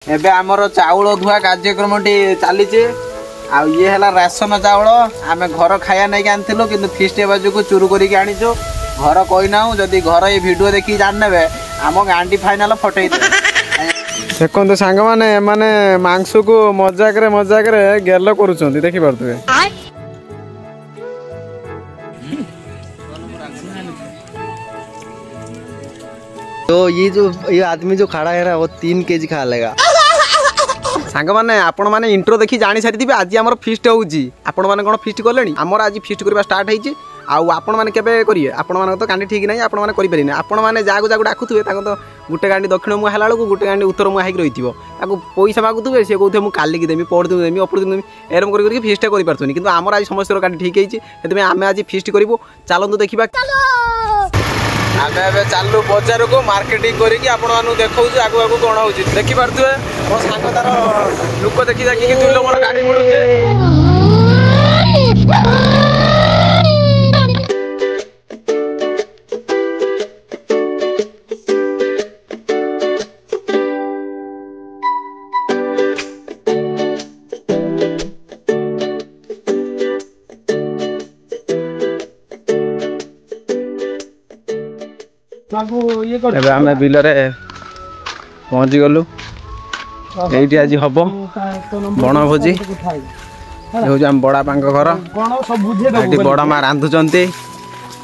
एबे आमर चाउल धुआ कार्यक्रम चली आ ये है राशन चाउल आम घर खाया नहीं आनथिलु किंतु फीस्ट बाजू को चुरू करके आनीचु घर कहना जदि घर ये वीडियो देखी जाने आम गांडी फाइनाल फटई देखो सांग माने मांस को मजाक गेल करुँच देखी पारे तो ये आदमी जो खड़ा है ना वो 3 केजी खा लेगा। सांग मैंने आपण मैंने इंट्रो देखी जानी सारी थे आज आम फिस्ट होची आपण मैंने कौन फिस्ट कले आमर आज फिस्ट करवा स्टार्ट होती आपण मैंने केबे करिए आपण मान तो गांडी ठीक नहीं आपण मैंने करें आपण मैंने जागू डाकुवे तो गोटे गांडी दक्षिण मुहा है गोटे गांडी उत्तर मुहा रही पैसा मागुवे सी कहते मुझे कालिकी देमी परदिन देमी अपर दिन देमी एरम करके फिस्ट कर पार्थ कि आमर आज समस्त गांडी ठीक है आम आज फिस्ट करूँ चलतु देखा आम चलू बजार को मार्केटिंग करके देखा आगू आगू कौन हो देखी पारे मो सांग तार लोक देखी देखिए दुई लोग गाड़ी मुड़े आम बिलरे पहुँची गलु ये आज हम बनभोजी हूँ आम बड़ा पांक घर ये बड़ माँ रांधुंट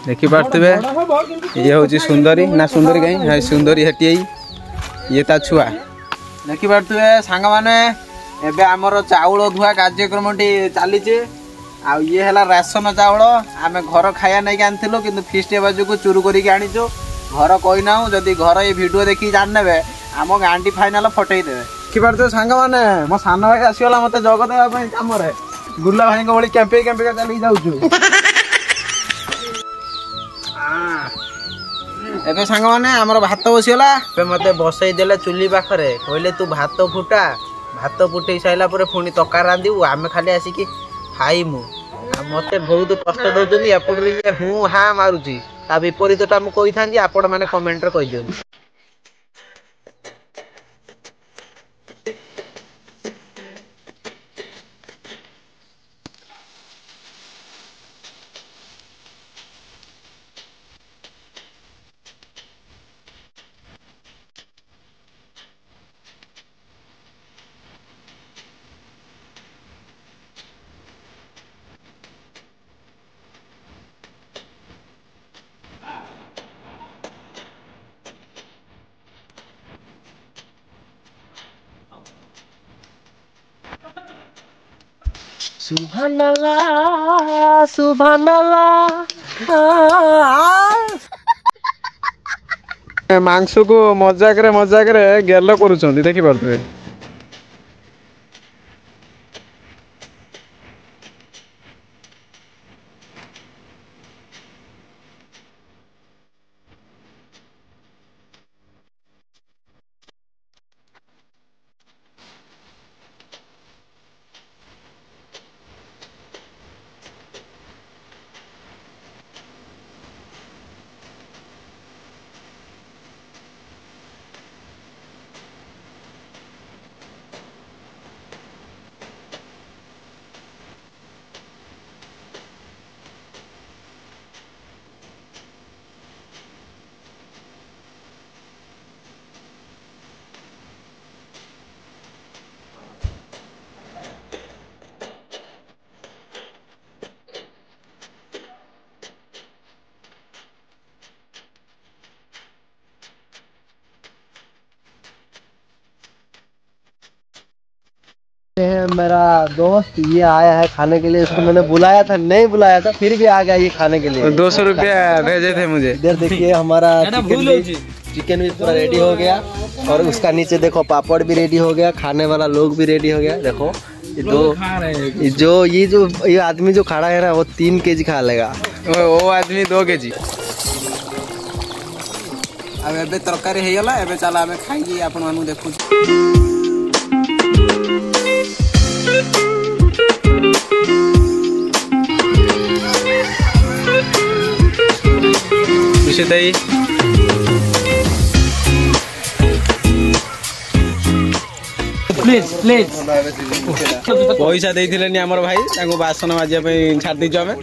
देखी पारे ये हूँ सुंदरी ना सुंदरी कहीं सुंदरी हेटी ये ता छुआ देखी पारे सांग मैंने एबे आमर चाउल धुआ कार्यक्रम चली आ ये है राशन चाउल आम घर खाया नहीं आनथिलु किंतु फीस्ट बाजू को चुरू करके आनीचु घर कहना जदि घर ये वीडियो देखी जाने आम गांडी फाइनाल फटई देवे कि पारे सांग मैंने मो सान भाई आसगला मत जग देवाई कम गुला भाई भाई कैंपे कैंपे चली जाऊँ एबे सांग मैंने आमर भात बसीगला मत बसई देले चुली पाखरे कहले तू भात फुटा भात फुटई सारा पुणी तका रांधु आम खाली आसिकी खाइमु मत बहुत कष्ट दौरान एपटे हूँ हाँ मारुची ता विपरीतटा मुझे कही था आपण मैंने कमेंट कही दियो सुभानअल्लाह सुभानअल्लाह मांस को मजाक गेल करुँच देखी पारे मेरा दोस्त ये आया है खाने के लिए इसको मैंने बुलाया था नहीं बुलाया था फिर भी आ गया ये खाने के लिए 200 रुपया भेजे थे मुझे इधर देखिए हमारा चिकन भी पूरा रेडी हो गया और उसका नीचे देखो पापड़ भी रेडी हो गया खाने वाला लोग भी रेडी हो गया देखो ये आदमी जो खड़ा है ना वो 3 केजी खा लेगा वो आदमी 2 केजी अब एबे तरकारी हो गला एबे चला आमे खाई आपण मानु देखु विषय प्लीज प्लीज पैसा देइथिलेनी हमर भाई ताको बासन माजिया पे छाड़ दिजो हमें